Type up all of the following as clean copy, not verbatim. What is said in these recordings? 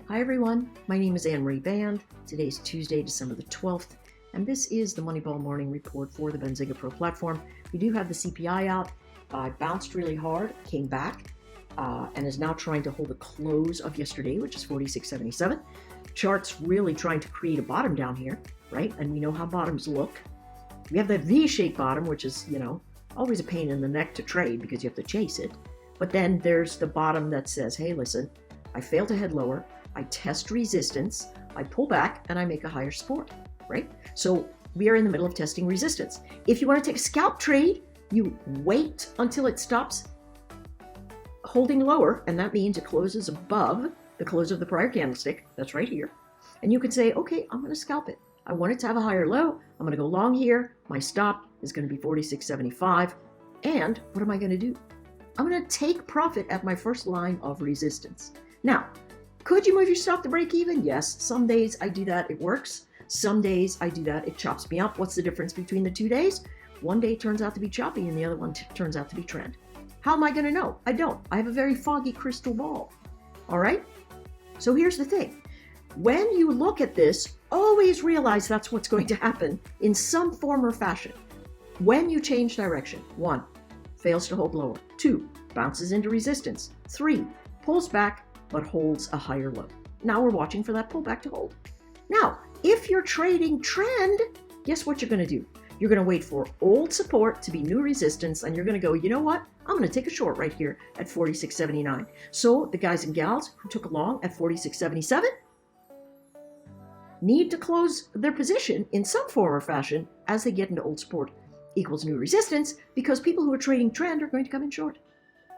Hi everyone, my name is Anne-Marie Band. Today's Tuesday, December the 12th, and this is the Moneyball Morning Report for the Benzinga Pro platform. We do have the CPI out. Bounced really hard, came back, and is now trying to hold the close of yesterday, which is 46.77. Chart's really trying to create a bottom down here, right? And we know how bottoms look. We have that V-shaped bottom, which is, always a pain in the neck to trade because you have to chase it. But then there's the bottom that says, hey, listen, I failed to head lower. I test resistance, I pull back, and I make a higher support, right? So we are in the middle of testing resistance. If you want to take a scalp trade, you wait until it stops holding lower, and that means it closes above the close of the prior candlestick. That's right here. And you can say, okay, I'm going to scalp it. I want it to have a higher low. I'm going to go long here. My stop is going to be 46.75. And what am I going to do? I'm going to take profit at my first line of resistance. Now, could you move your stop to break even? Yes. Some days I do that, it works. Some days I do that, it chops me up. What's the difference between the 2 days? One day turns out to be choppy and the other one turns out to be trend. How am I going to know? I don't. I have a very foggy crystal ball. All right? So here's the thing. When you look at this, always realize that's what's going to happen in some form or fashion. When you change direction, 1, fails to hold lower. 2, bounces into resistance. 3, pulls back, but holds a higher low. Now we're watching for that pullback to hold. Now, if you're trading trend, guess what you're going to do? You're going to wait for old support to be new resistance, and you're going to go, you know what? I'm going to take a short right here at 46.79. So the guys and gals who took a long at 46.77 need to close their position in some form or fashion as they get into old support equals new resistance, because people who are trading trend are going to come in short.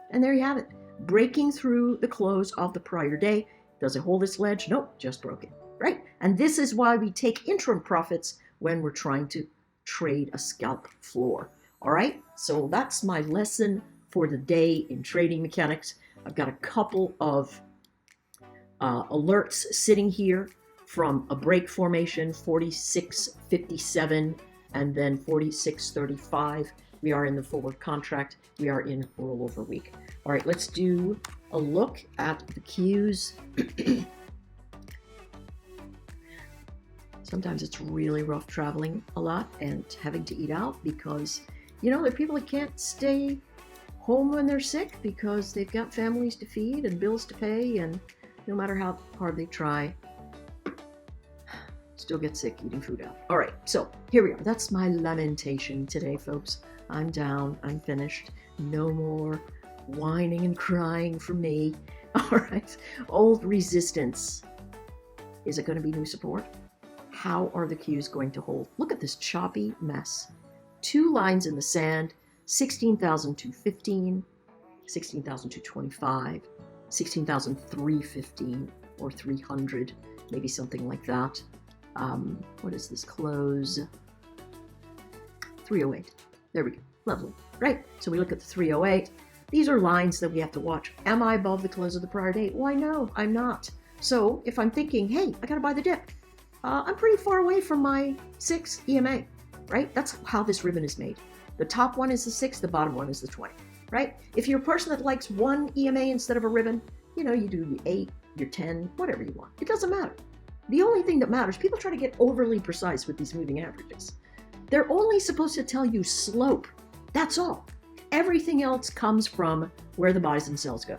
And there you have it. Breaking through the close of the prior day. Does it hold its ledge? Nope, just broken, right? And this is why we take interim profits when we're trying to trade a scalp floor. All right, so that's my lesson for the day in trading mechanics. I've got a couple of alerts sitting here from a break formation, 46.57 and then 46.35. We are in the forward contract. We are in rollover week. All right, let's do a look at the cues. Sometimes it's really rough traveling a lot and having to eat out because, there are people that can't stay home when they're sick because they've got families to feed and bills to pay, and no matter how hard they try, still get sick eating food out. All right, so here we are. That's my lamentation today, folks. I'm down. I'm finished. No more whining and crying for me. All right. Old resistance. Is it going to be new support? How are the cues going to hold? Look at this choppy mess. 2 lines in the sand, 16,215, 16,225, 16,315 or 300, maybe something like that. What is this close? 308. There we go. Lovely. Right? So we look at the 308. These are lines that we have to watch. Am I above the close of the prior day? Why, no, I'm not. So if I'm thinking, hey, I got to buy the dip, I'm pretty far away from my 6 EMA, right? That's how this ribbon is made. The top one is the 6, the bottom one is the 20, right? If you're a person that likes one EMA instead of a ribbon, you do your 8, your 10, whatever you want. It doesn't matter. The only thing that matters, people try to get overly precise with these moving averages. They're only supposed to tell you slope. That's all. Everything else comes from where the buys and sells go.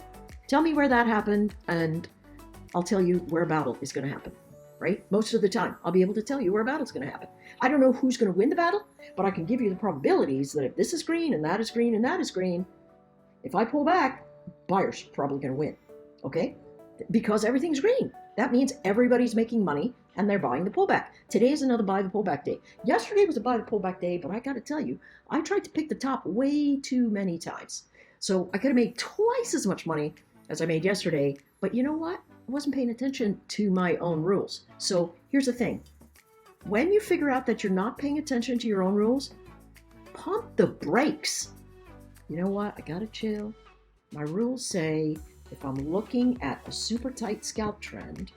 Tell me where that happened, and I'll tell you where a battle is going to happen, right? Most of the time, I'll be able to tell you where a battle's going to happen. I don't know who's going to win the battle, but I can give you the probabilities that if this is green, and that is green, and that is green, if I pull back, buyer's probably going to win, okay? Because everything's green. That means everybody's making money and they're buying the pullback. Today is another buy the pullback day. Yesterday was a buy the pullback day, but I got to tell you, I tried to pick the top way too many times. So I could have made twice as much money as I made yesterday, but you know what? I wasn't paying attention to my own rules. So here's the thing. When you figure out that you're not paying attention to your own rules, pump the brakes. You know what? I got to chill. My rules say if I'm looking at a super tight scalp trend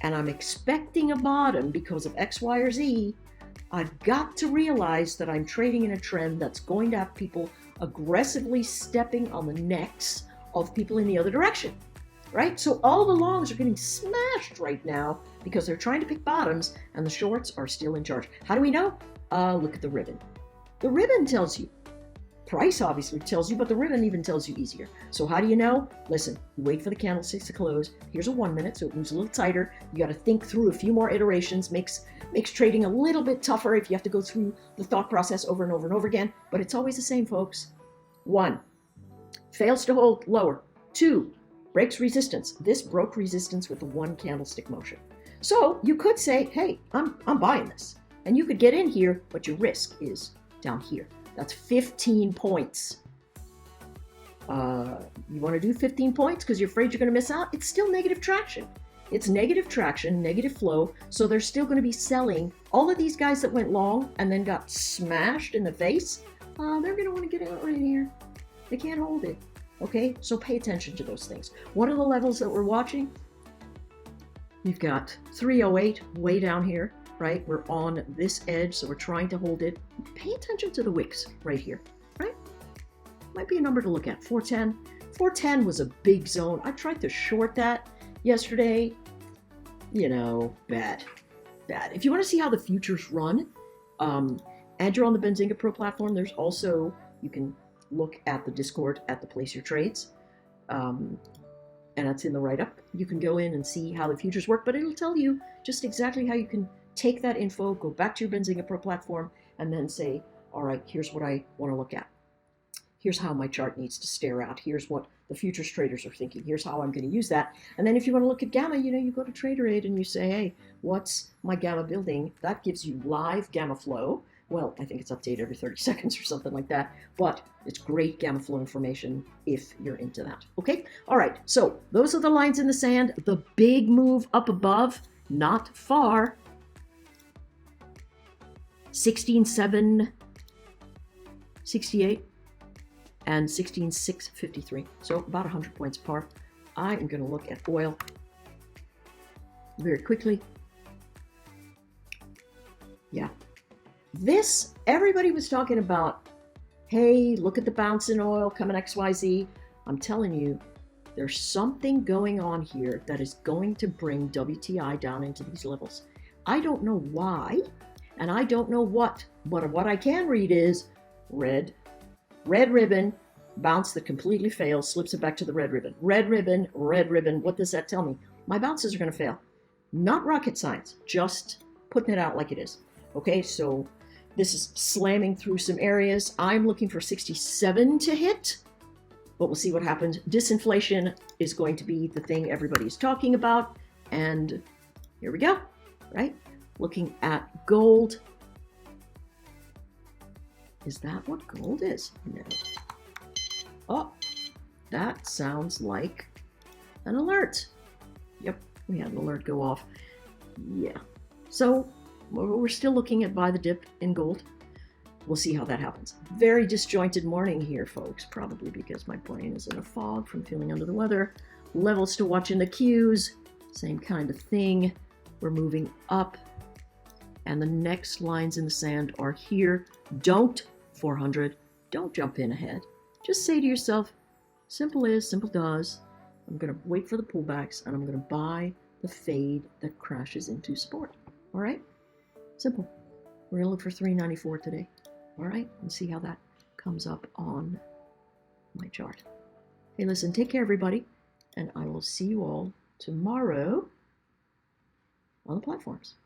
and I'm expecting a bottom because of X, Y, or Z, I've got to realize that I'm trading in a trend that's going to have people aggressively stepping on the necks of people in the other direction. right? So all the longs are getting smashed right now because they're trying to pick bottoms and the shorts are still in charge. How do we know? Look at the ribbon. The ribbon tells you. Price obviously tells you, but the ribbon even tells you easier. So how do you know? Listen, you wait for the candlesticks to close. Here's a 1 minute, so it moves a little tighter. You got to think through a few more iterations. Makes trading a little bit tougher if you have to go through the thought process over and over and over again, but it's always the same, folks. 1, fails to hold lower. 2, breaks resistance. This broke resistance with the 1 candlestick motion. So you could say, hey, I'm buying this. And you could get in here, but your risk is down here. That's 15 points. You want to do 15 points because you're afraid you're going to miss out? It's still negative traction. It's negative traction, negative flow, so they're still going to be selling. All of these guys that went long and then got smashed in the face, they're going to want to get out right here. They can't hold it. Okay, so pay attention to those things. What are the levels that we're watching? We've got 308 way down here, right? We're on this edge, so we're trying to hold it. Pay attention to the wicks right here, right? Might be a number to look at. 410. 410 was a big zone. I tried to short that yesterday. You know, bad. If you want to see how the futures run, and you're on the Benzinga Pro platform, there's also, you can look at the Discord at the Place Your Trades. And that's in the write-up. You can go in and see how the futures work, but it'll tell you just exactly how you can take that info, go back to your Benzinga Pro platform, and then say, all right, here's what I want to look at. Here's how my chart needs to stare out. Here's what the futures traders are thinking. Here's how I'm going to use that. And then if you want to look at gamma, you know, you go to TraderAid and you say, hey, what's my gamma building? That gives you live gamma flow. Well, I think it's updated every 30 seconds or something like that, but it's great gamma flow information if you're into that. Okay? All right, so those are the lines in the sand. The big move up above, not far. 16,768 and 16,653. So about 100 points apart. I am going to look at oil very quickly. Yeah. This, everybody was talking about, hey, look at the bounce in oil coming XYZ. I'm telling you, there's something going on here that is going to bring WTI down into these levels. I don't know why, and I don't know what, but what I can read is red ribbon, bounce that completely fails, slips it back to the red ribbon. Red ribbon. What does that tell me? My bounces are going to fail. Not rocket science, just putting it out like it is. Okay, so this is slamming through some areas. I'm looking for 67 to hit, but we'll see what happens. Disinflation is going to be the thing everybody's talking about. And here we go, right? Looking at gold. Is that what gold is? No. Oh, that sounds like an alert. Yep, we had an alert go off. Yeah, so we're still looking at buy the dip in gold. We'll see how that happens. Very disjointed morning here, folks, probably because my brain is in a fog from feeling under the weather. Levels to watch in the cues, same kind of thing. We're moving up, and the next lines in the sand are here. Don't 400, don't jump in ahead. Just say to yourself, simple is, simple does. I'm going to wait for the pullbacks, and I'm going to buy the fade that crashes into support. All right? Simple. We're going to look for 394 today. All right? And see how that comes up on my chart. Hey, listen, take care, everybody. And I will see you all tomorrow on the platforms.